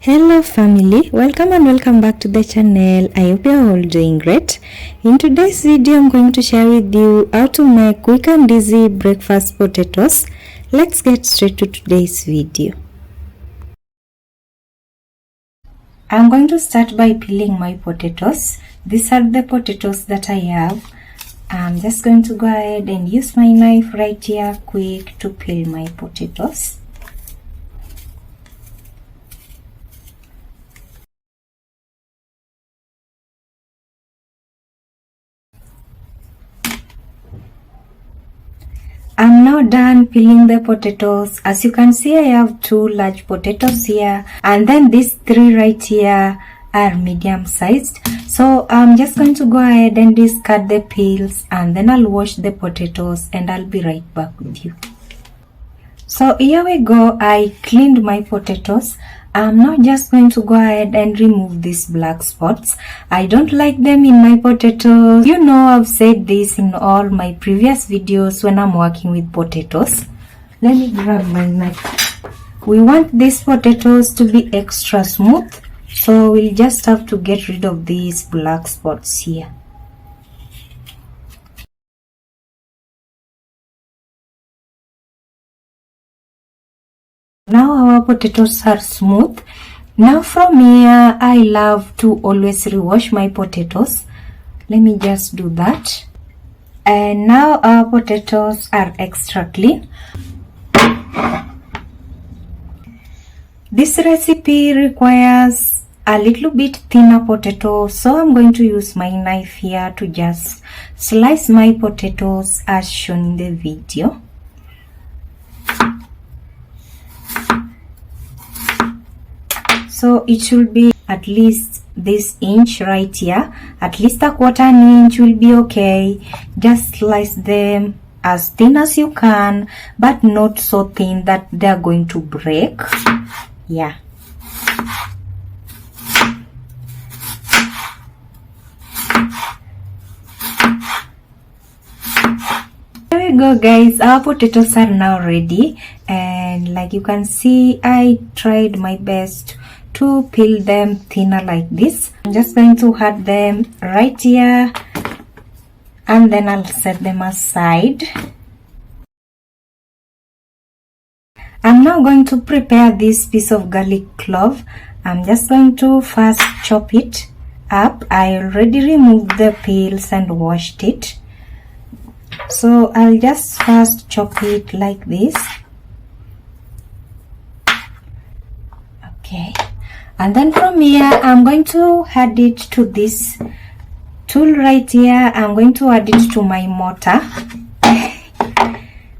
Hello family, welcome and welcome back to the channel. I hope you're all doing great. In today's video I'm going to share with you how to make quick and easy breakfast potatoes. Let's get straight to today's video. I'm going to start by peeling my potatoes. These are the potatoes that I have. I'm just going to go ahead and use my knife right here quick to peel my potatoes. I'm now done peeling the potatoes. As you can see, I have 2 large potatoes here, and then these 3 right here are medium sized. So I'm just going to go ahead and discard the peels, and then I'll wash the potatoes and I'll be right back with you. So here we go. I cleaned my potatoes. I'm now just going to go ahead and remove these black spots. I don't like them in my potatoes. You know, I've said this in all my previous videos when I'm working with potatoes. Let me grab my knife. We want these potatoes to be extra smooth, so we'll just have to get rid of these black spots here. Now our potatoes are smooth. Now from here, I love to always rewash my potatoes. Let me just do that. And now our potatoes are extra clean. This recipe requires a little bit thinner potato, so I'm going to use my knife here to just slice my potatoes as shown in the video. So it should be at least this inch right here. At least a quarter inch will be okay. Just slice them as thin as you can, but not so thin that they're going to break. Yeah. There we go, guys. Our potatoes are now ready, and like you can see, I tried my best to peel them thinner like this. I'm just going to add them right here, and then I'll set them aside. I'm now going to prepare this piece of garlic clove. I'm just going to first chop it up. I already removed the peels and washed it, so I'll just first chop it like this. Okay. And then from here, I'm going to add it to this tool right here. I'm going to add it to my mortar.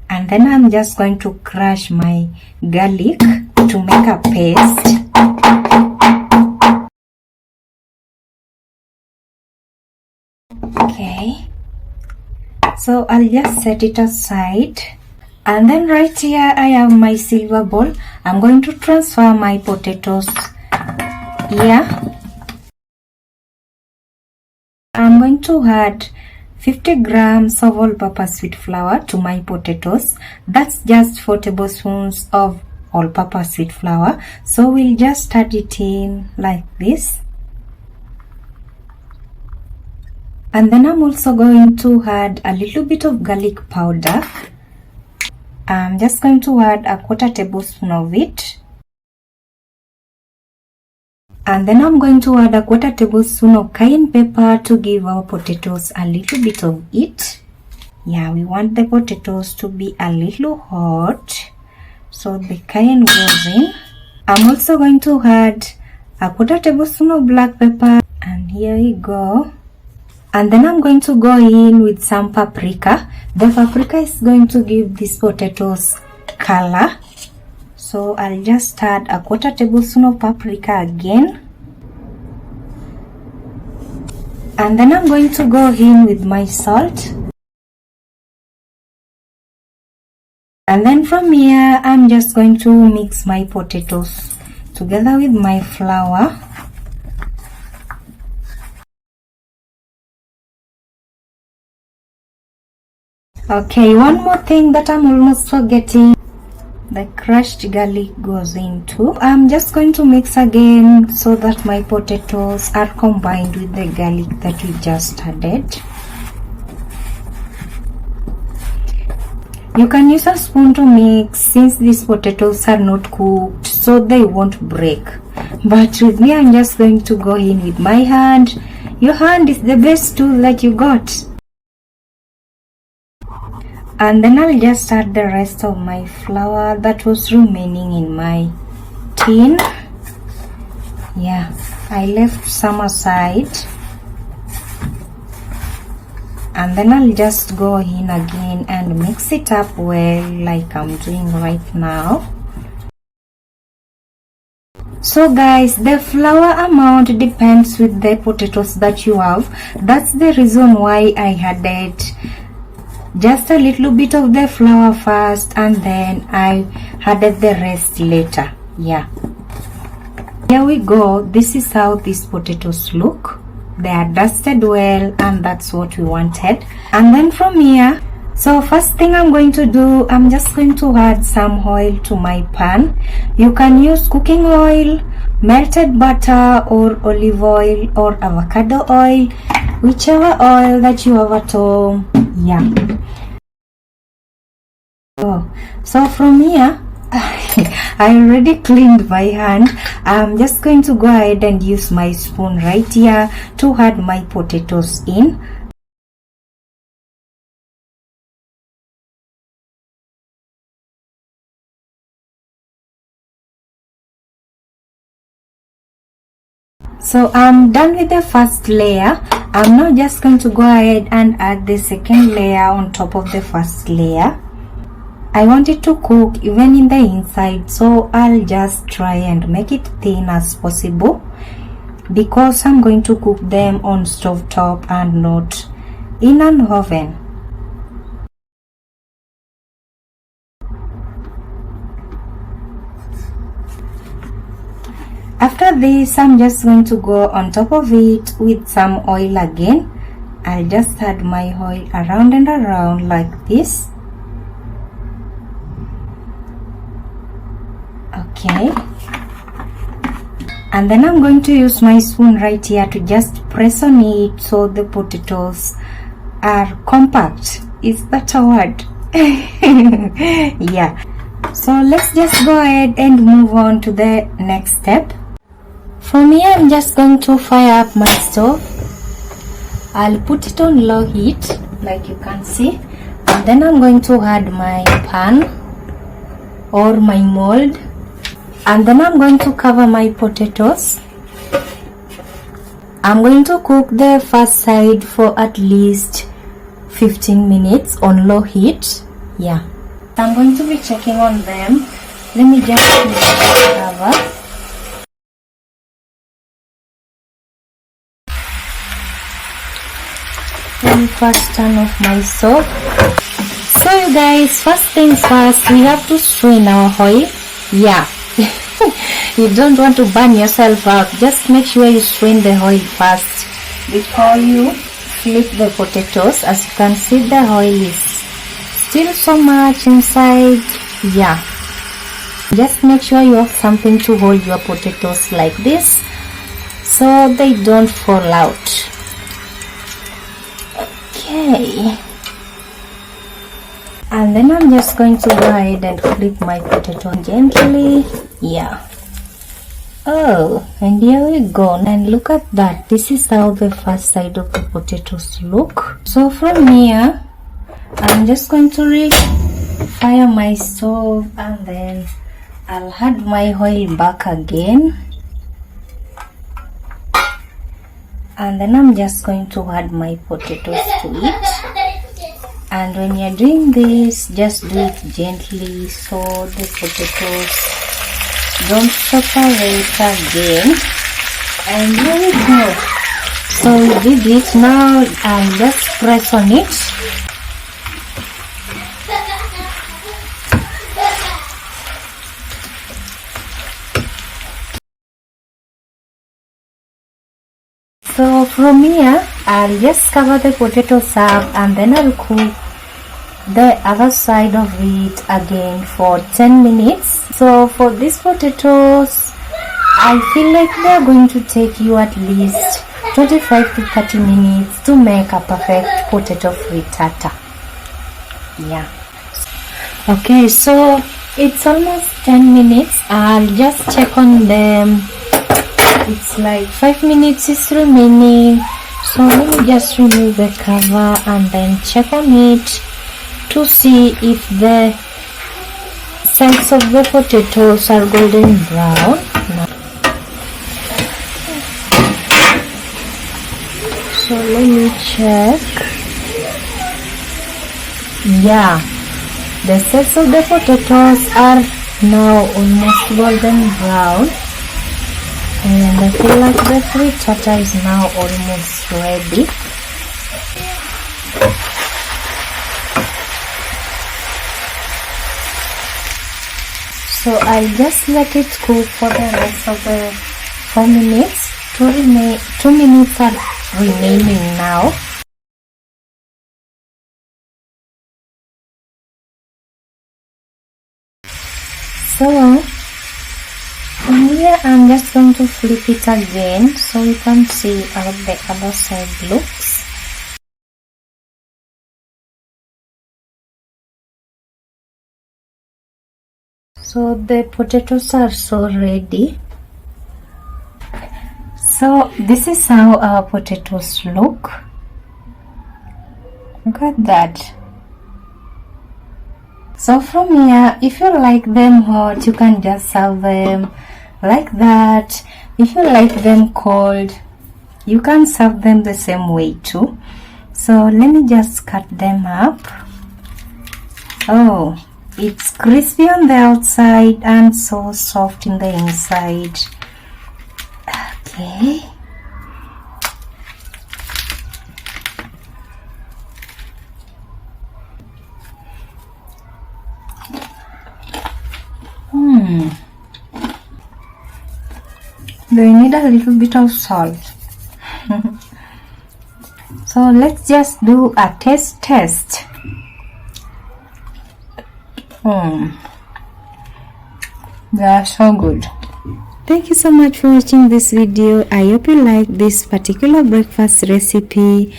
And then I'm just going to crush my garlic to make a paste. Okay. So I'll just set it aside. And then right here, I have my silver bowl. I'm going to transfer my potatoes here. I'm going to add 50 grams of all-purpose wheat flour to my potatoes. That's just 4 tablespoons of all-purpose wheat flour. So we'll just add it in like this. And then I'm also going to add a little bit of garlic powder. I'm just going to add a 1/4 tablespoon of it. And then I'm going to add a 1/4 tablespoon of cayenne pepper to give our potatoes a little bit of heat. Yeah, we want the potatoes to be a little hot, so the cayenne goes in. I'm also going to add a 1/4 tablespoon of black pepper, and here we go. And then I'm going to go in with some paprika. The paprika is going to give these potatoes color. So I'll just add a 1/4 tablespoon of paprika again. And then I'm going to go in with my salt. And then from here, I'm just going to mix my potatoes together with my flour. Okay, one more thing that I'm almost forgetting. the crushed garlic goes in too. I'm just going to mix again so that my potatoes are combined with the garlic that we just added. You can use a spoon to mix since these potatoes are not cooked, so they won't break. But with me, I'm just going to go in with my hand. Your hand is the best tool that you got. And then I'll just add the rest of my flour that was remaining in my tin. Yeah, I left some aside. And then I'll just go in again and mix it up well like I'm doing right now. So guys, the flour amount depends with the potatoes that you have. That's the reason why I added just a little bit of the flour first and then I added the rest later. Yeah. Here we go. This is how these potatoes look. They are dusted well and that's what we wanted. And then from here, so first thing I'm going to do, I'm just going to add some oil to my pan. You can use cooking oil, melted butter or olive oil or avocado oil, whichever oil that you have at home. Yeah. So from here, I already cleaned my hand. I'm just going to go ahead and use my spoon right here to add my potatoes in. So I'm done with the first layer. I'm now just going to go ahead and add the second layer on top of the first layer. I want it to cook even in the inside, so I'll just try and make it thin as possible because I'm going to cook them on stovetop and not in an oven. After this, I'm just going to go on top of it with some oil again. I'll just add my oil around and around like this. Okay, and then I'm going to use my spoon right here to just press on it so the potatoes are compact. Is that a word? Yeah. So let's just go ahead and move on to the next step. From here, I'm just going to fire up my stove. I'll put it on low heat like you can see, and then I'm going to add my pan or my mold. And then I'm going to cover my potatoes. I'm going to cook the first side for at least 15 minutes on low heat. Yeah. I'm going to be checking on them. Let me just put the cover. Let me first turn off my stove. So you guys, first things first, we have to strain our oil. Yeah. You don't want to burn yourself out. Just make sure you strain the oil first before you flip the potatoes. As you can see, the oil is still so much inside. Yeah, just make sure you have something to hold your potatoes like this so they don't fall out. Okay, and then I'm just going to go ahead and flip my potato gently. Yeah. Oh, and here we go. And look at that. This is how the first side of the potatoes look. So from here, I'm just going to fire my stove and then I'll add my oil back again. And then I'm just going to add my potatoes to it. And when you're doing this, just do it gently so the potatoes don't separate again. And here we go. So we did it. Now I'll just press on it. So from here, I'll just cover the potatoes up and then I'll cook the other side of it again for 10 minutes. So for these potatoes, I feel like they're going to take you at least 25 to 30 minutes to make a perfect potato frittata. Yeah. Okay, so it's almost 10 minutes. I'll just check on them. It's like 5 minutes is remaining. So let me just remove the cover and then check on it to see if the sides of the potatoes are golden brown. So let me check. Yeah, the sides of the potatoes are now almost golden brown, and I feel like the frittata is now almost ready. So I'll just let it cook for the rest of the 4 minutes. 2 minutes are remaining now. So from here I'm just going to flip it again so you can see how the other side looks. So the potatoes are so ready. So this is how our potatoes look. Look at that. So from here, if you like them hot, you can just serve them like that. If you like them cold, you can serve them the same way too. So let me just cut them up. Oh, it's crispy on the outside and so soft in the inside. Okay. They need a little bit of salt. So let's just do a taste test. They are so good. Thank you so much for watching this video. I hope you like this particular breakfast recipe.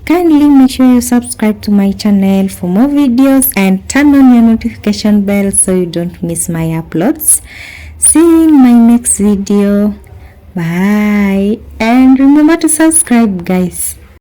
Kindly make sure you subscribe to my channel for more videos and turn on your notification bell so you don't miss my uploads. See you in my next video. Bye, and remember to subscribe, guys.